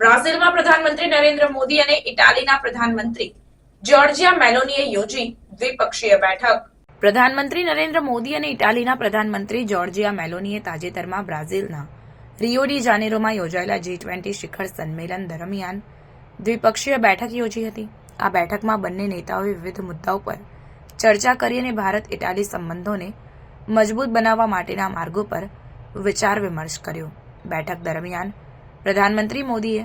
બ્રાઝિલમાં પ્રધાનમંત્રી નરેન્દ્ર મોદી અને ઇટાલીના પ્રધાનમંત્રી જોર્જિયા મેલોનીએ યોજી દ્વિપક્ષીય બેઠક. પ્રધાનમંત્રી નરેન્દ્ર મોદી અને ઇટાલીના પ્રધાનમંત્રી જોર્જિયા મેલોનીએ તાજેતરમાં બ્રાઝિલના રિયો ડી જાનેરોમાં યોજાયેલા G20 શિખર સંમેલન દરમિયાન દ્વિપક્ષીય બેઠક યોજી હતી. આ બેઠકમાં બંને નેતાઓએ વિવિધ મુદ્દાઓ પર ચર્ચા કરી અને ભારત ઇટાલી સંબંધોને મજબૂત બનાવવા માટેના માર્ગો પર વિચાર વિમર્શ કર્યો. બેઠક દરમિયાન પ્રધાનમંત્રી મોદીએ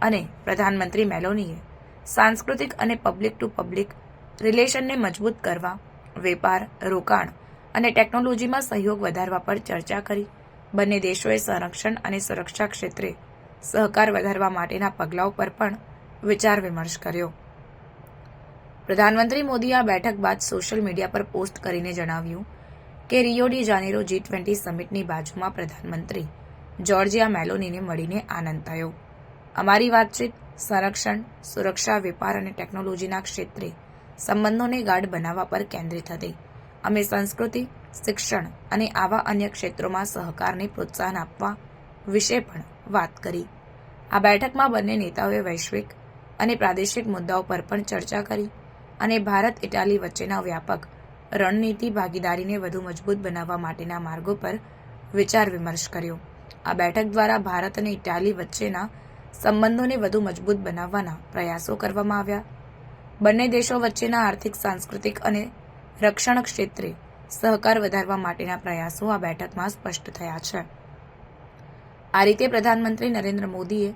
અને પ્રધાનમંત્રી મેલોનીએ સાંસ્કૃતિક અને પબ્લિક ટુ પબ્લિક રિલેશનને મજબૂત કરવા, વેપાર, રોકાણ અને ટેકનોલોજીમાં સહયોગ વધારવા પર ચર્ચા કરી. બંને દેશોએ સંરક્ષણ અને સુરક્ષા ક્ષેત્રે સહકાર વધારવા માટેના પગલાઓ પર પણ વિચાર વિમર્શ કર્યો. પ્રધાનમંત્રી મોદીએ આ બેઠક બાદ સોશિયલ મીડિયા પર પોસ્ટ કરીને જણાવ્યું કે રિયો ડી જાનેરો G20 સમિટની બાજુમાં પ્રધાનમંત્રી જોર્જિયા મેલોનીને મળીને આનંદ થયો. અમારી વાતચીત સંરક્ષણ, સુરક્ષા, વેપાર અને ટેકનોલોજીના ક્ષેત્રે સંબંધોને ગાઢ બનાવવા પર કેન્દ્રિત હતી. અમે સંસ્કૃતિ, શિક્ષણ અને આવા અન્ય ક્ષેત્રોમાં સહકારને પ્રોત્સાહન આપવા વિશે પણ વાત કરી. આ બેઠકમાં બંને નેતાઓએ વૈશ્વિક અને પ્રાદેશિક મુદ્દાઓ પર પણ ચર્ચા કરી અને ભારત ઇટાલી વચ્ચેના વ્યાપક રણનીતિ ભાગીદારીને વધુ મજબૂત બનાવવા માટેના માર્ગો પર વિચાર વિમર્શ કર્યો. આ બેઠક દ્વારા ભારત અને ઇટાલી વચ્ચેના સંબંધોને વધુ મજબૂત બનાવવાના પ્રયાસો કરવામાં આવ્યા. બંને દેશો વચ્ચેના આર્થિક, સાંસ્કૃતિક અને રક્ષણ ક્ષેત્રે સહકાર વધારવા માટેના પ્રયાસો આ બેઠકમાં સ્પષ્ટ થયા છે. આ રીતે પ્રધાનમંત્રી નરેન્દ્ર મોદીએ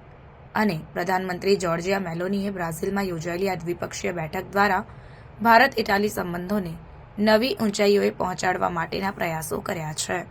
અને પ્રધાનમંત્રી જોર્જિયા મેલોનીએ બ્રાઝિલમાં યોજાયેલી આ દ્વિપક્ષીય બેઠક દ્વારા ભારત ઇટાલી સંબંધોને નવી ઊંચાઈઓએ પહોંચાડવા માટેના પ્રયાસો કર્યા છે.